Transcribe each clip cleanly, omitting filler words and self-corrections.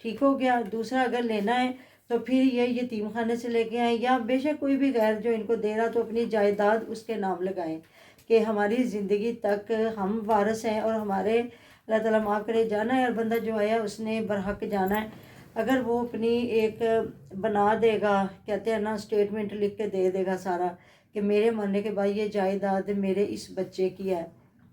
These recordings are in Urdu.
ٹھیک ہو گیا. دوسرا اگر لینا ہے تو پھر یہ یتیم خانے سے لے کے آئیں یا بے شک کوئی بھی غیر جو ان کو دے رہا تو اپنی جائیداد اس کے نام لگائیں کہ ہماری زندگی تک ہم وارث ہیں اور ہمارے اللہ تعالیٰ معاف کرے جانا ہے. اور بندہ جو آیا اس نے برحق جانا ہے. اگر وہ اپنی ایک بنا دے گا, کہتے ہیں نا, اسٹیٹمنٹ لکھ کے دے گا سارا کہ میرے مرنے کے بعد یہ جائیداد میرے اس بچے کی ہے,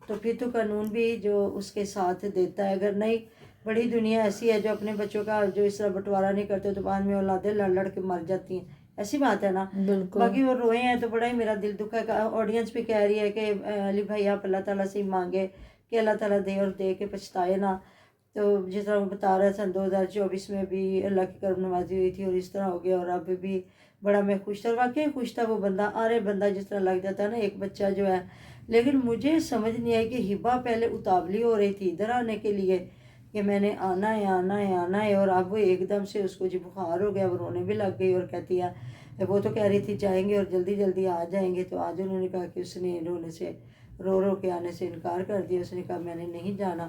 تو پھر تو قانون بھی جو اس کے ساتھ دیتا ہے. اگر نہیں, بڑی دنیا ایسی ہے جو اپنے بچوں کا جو اس طرح بٹوارا نہیں کرتے تو بعد میں اولادیں لڑ لڑ کے مر جاتی ہیں. ایسی بات ہے نا. بالکل. باقی وہ روئے ہیں تو بڑا ہی میرا دل دکھا ہے. آڈینس بھی کہہ رہی ہے کہ علی بھائی آپ اللہ تعالیٰ سے ہی مانگے کہ اللہ تعالیٰ دے اور دے کے پچھتائے نا. تو جس طرح وہ بتا رہا تھا 2024 میں بھی اللہ کی کرم نوازی ہوئی تھی اور اس طرح ہو گیا, اور اب بھی بڑا میں خوش تھا. واقعی خوش تھا وہ بندہ. آرے بندہ جس طرح لگ جاتا ہے نا ایک بچہ جو ہے. لیکن مجھے سمجھ نہیں آئی کہ ہبا پہلے اتاولی ہو رہی تھی ادھر آنے کے لیے کہ میں نے آنا ہے آنا ہے آنا ہے, اور اب وہ ایک دم سے اس کو جی بخار ہو گیا, وہ رونے بھی لگ گئی اور کہتی ہے وہ تو کہہ رہی تھی جائیں گے اور جلدی جلدی آ جائیں گے. تو آج انہوں نے کہا کہ اس نے رونے سے رو کے آنے سے انکار کر دیا. اس نے کہا میں نے نہیں جانا.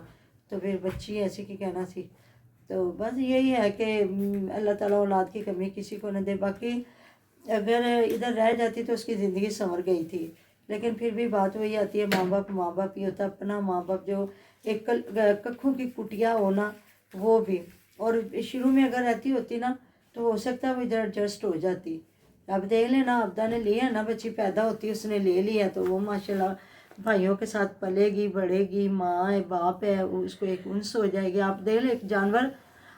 تو پھر بچی ایسی کی کہنا تھی. تو بس یہی ہے کہ اللہ تعالیٰ اولاد کی کمی کسی کو نہ دے. باقی اگر ادھر رہ جاتی تو اس کی زندگی سنور گئی تھی. لیکن پھر بھی بات وہی آتی ہے, ماں باپ ہی ہوتا. اپنا ماں باپ جو ایک ککھوں کی کٹیا ہونا وہ بھی, اور شروع میں اگر رہتی ہوتی نا تو ہو سکتا ہے وہ ادھر ایڈجسٹ ہو جاتی. اب دیکھ لینا عبدہ نے لیا نا, بچی پیدا ہوتی اس نے لے لیا تو وہ ماشاءاللہ بھائیوں کے ساتھ پلے گی بڑھے گی, ماں ہے باپ ہے, اس کو ایک انس ہو جائے گی. آپ دیکھ لیں ایک جانور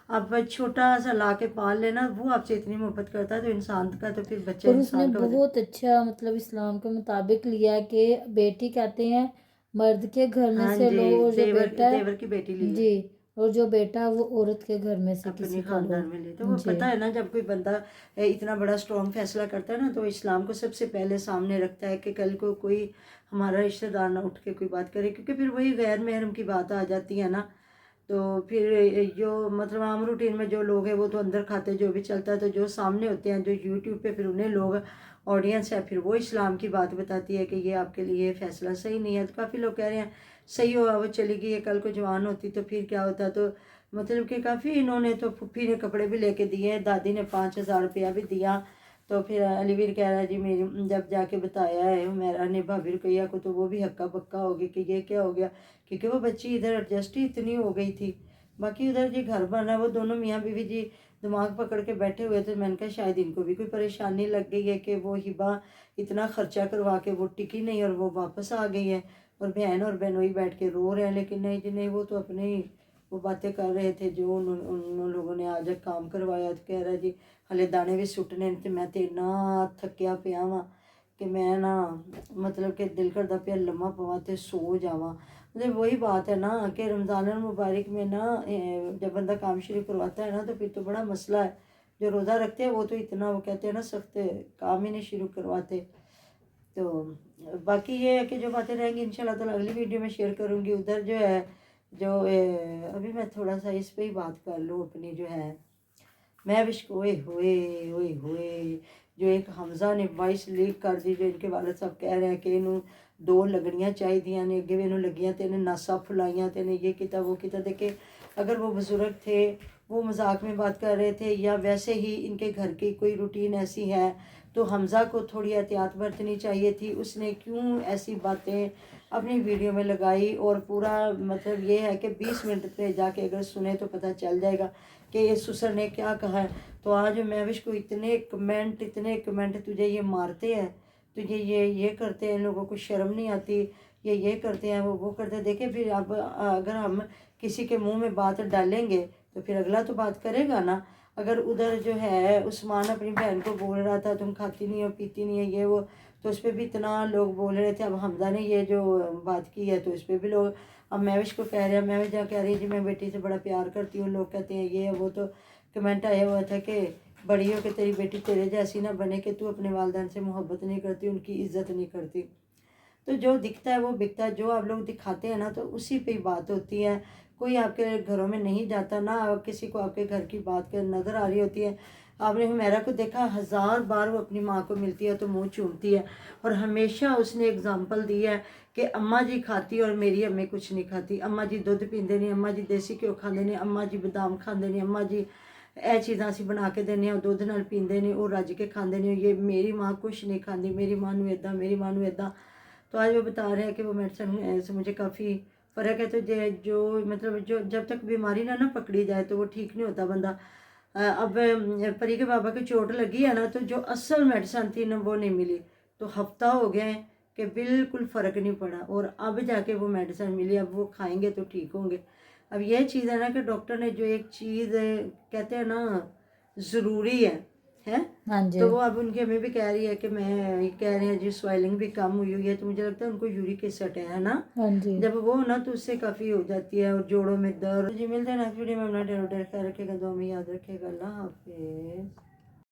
آپ چھوٹا سا لا کے پال لینا, وہ آپ سے اتنی محبت کرتا ہے تو انسان کا تو پھر بچہ اور اس نے انسان کا بہت اچھا مطلب اسلام کے مطابق لیا کہ بیٹی کہتے ہیں مرد کے گھر میں ہاں سے جی, لو, اور جو بیٹا ہے دیور کی بیٹی لی ہے جی, اور جو بیٹا ہے وہ عورت کے گھر میں سے اپنی کسی کا لو. خاندان میں لے. تو وہ جی پتہ ہے نا, جب کوئی بندہ اتنا بڑا سٹرونگ فیصلہ کرتا ہے نا تو اسلام کو سب سے پہلے سامنے رکھتا ہے کہ کل کو کوئی ہمارا رشتہ دار نہ اٹھ کے کوئی بات کرے, کیونکہ پھر وہی غیر محرم کی بات آ جاتی ہے نا. تو پھر جو مطلب عام روٹین میں جو لوگ ہیں وہ تو اندر کھاتے جو بھی چلتا ہے, تو جو سامنے ہوتے ہیں جو یوٹیوب پہ پھر انہیں لوگ آڈینس ہے پھر وہ اسلام کی بات بتاتی ہے کہ یہ آپ کے لیے فیصلہ صحیح نہیں ہے. تو کافی لوگ کہہ رہے ہیں صحیح ہوا وہ چلی گئی ہے, کل کو جوان ہوتی تو پھر کیا ہوتا. تو مطلب کہ کافی انہوں نے تو پھپھی نے کپڑے بھی لے کے دیے, دادی نے 5,000 روپیہ بھی دیا. تو پھر علی ویر کہہ رہا ہے جی میری جب جا کے بتایا ہے میرا نے بھابھی رقیہ کو تو وہ بھی ہکا بکا ہو گئی کہ یہ کیا ہو گیا, کیونکہ وہ بچی ادھر ایڈجسٹ ہی اتنی ہو گئی تھی. باقی ادھر جی گھر بنا, وہ دونوں میاں بیوی جی دماغ پکڑ کے بیٹھے ہوئے تھے. میں نے کہا شاید ان کو بھی کوئی پریشانی لگ گئی ہے کہ وہ ہبا اتنا خرچہ کروا کے وہ ٹکی نہیں اور وہ واپس آ گئی ہے, اور بہن اور بہنوئی بیٹھ کے رو رہے ہیں. لیکن نہیں جی نہیں, وہ تو اپنے ہی وہ باتیں کر رہے تھے جو ان لوگوں نے آج کام کروایا. تو کہہ رہا جی ہلے دانے بھی سٹنے تو میں تو اتنا تھکیا پیا ہاں کہ میں نا مطلب کہ دل کردا پیا لمحہ پواں تے سو جاواں. مطلب وہی بات ہے نا کہ رمضان المبارک میں نا جب بندہ کام شروع کرواتا ہے نا تو پھر تو بڑا مسئلہ ہے. جو روزہ رکھتے ہیں وہ تو اتنا وہ کہتے ہیں نا سخت کام ہی نہیں شروع کرواتے. تو باقی یہ ہے کہ جو باتیں رہیں گی انشاءاللہ تعالیٰ اگلی ویڈیو میں شیئر کروں گی. ادھر جو ہے جو ابھی میں تھوڑا سا اس پہ ہی بات کر لوں اپنی جو ہے میں وش ہوئے ہوئے ہوئے ہوئے جو ایک حمزہ نے وائس لیک کر دی, جو ان کے والد صاحب کہہ رہے ہیں کہ انہوں 2 لگڑیاں چاہی دیاں نے اگے انہوں لگیاں تے انہیں ناسا پھلائیاں تے انہیں یہ کیتا وہ کیتا. دیکھے اگر وہ بزرگ تھے وہ مذاق میں بات کر رہے تھے یا ویسے ہی ان کے گھر کی کوئی روٹین ایسی ہے تو حمزہ کو تھوڑی احتیاط برتنی چاہیے تھی. اس نے کیوں ایسی باتیں اپنی ویڈیو میں لگائی, اور پورا مطلب یہ ہے کہ 20 منٹ پہ جا کے اگر سنیں تو پتہ چل جائے گا کہ یہ سسر نے کیا کہا ہے. تو آج مہوش کو اتنے کمنٹ تجھے یہ مارتے ہیں, تجھے یہ کرتے ہیں, ان لوگوں کو شرم نہیں آتی, یہ کرتے ہیں وہ کرتے ہیں. دیکھیں پھر اب اگر ہم کسی کے منہ میں بات ڈالیں گے تو پھر اگلا تو بات کرے گا نا. اگر ادھر جو ہے عثمان اپنی بہن کو بول رہا تھا تم کھاتی نہیں ہو پیتی نہیں ہے یہ وہ, تو اس پہ بھی اتنا لوگ بول رہے تھے. اب حمزہ نے یہ جو بات کی ہے تو اس پہ بھی لوگ اب مہوش کو کہہ رہے ہیں. مہوش جہاں کہہ رہی ہے جی میں بیٹی سے بڑا پیار کرتی ہوں, لوگ کہتے ہیں یہ وہ. تو کمنٹ آیا ہوا تھا کہ بڑی ہو کہ تیری بیٹی تیرے جیسی نہ بنے کہ تو اپنے والدین سے محبت نہیں کرتی, ان کی عزت نہیں کرتی. تو جو دکھتا ہے وہ بکتا ہے, جو آپ لوگ دکھاتے ہیں نا تو اسی پہ ہی بات ہوتی ہے. کوئی آپ کے گھروں میں نہیں جاتا، نہ کسی کو آپ کے گھر کی بات کر نظر آ رہی ہوتی ہے۔ آپ نے حمیرہ کو دیکھا 1000 بار وہ اپنی ماں کو ملتی ہے تو منہ چومتی ہے، اور ہمیشہ اس نے اگزامپل دی ہے کہ اماں جی کھاتی اور میری امی کچھ نہیں کھاتی، اماں جی دودھ پیندے نہیں، اماں جی دیسی گھیو کھاندے نہیں، اماں جی بادام کھاندے نہیں، اماں جی اے چیزاں اسی بنا کے دینے اور دودھ نال پیندے نہیں اور رج کے کھاندے نہیں، یہ میری ماں کچھ نہیں کھاندی، میری ماں نو ایداں، میری ماں نو ایداں۔ تو آج وہ بتا رہے ہیں کہ وہ میڈیسن سے مجھے کافی فرق ہے، تو جو مطلب جو جب تک بیماری نہ پکڑی جائے تو وہ ٹھیک نہیں ہوتا بندہ۔ اب پری کے بابا کی چوٹ لگی ہے نا، تو جو اصل میڈیسن تھی نا وہ نہیں ملی، تو ہفتہ ہو گیا ہے کہ بالکل فرق نہیں پڑا، اور اب جا کے وہ میڈیسن ملی، اب وہ کھائیں گے تو ٹھیک ہوں گے۔ اب یہ چیز ہے نا کہ ڈاکٹر نے جو ایک چیز کہتے ہیں نا ضروری ہے ہاں جی تو وہ اب ان کی ہمیں بھی کہہ رہی ہے کہ میں کہہ رہے ہیں جی سوائلنگ بھی کم ہوئی ہے، تو مجھے لگتا ہے ان کو یورک ایسڈ ہے نا، ہاں جی جب وہ نا تو اس سے کافی ہو جاتی ہے، اور جوڑوں میں درد۔ جی ملتے ہیں نیکسٹ ویڈیو میں، اپنا ڈیر خیال رکھے گا، دعا میں یاد رکھے گا، اللہ حافظ۔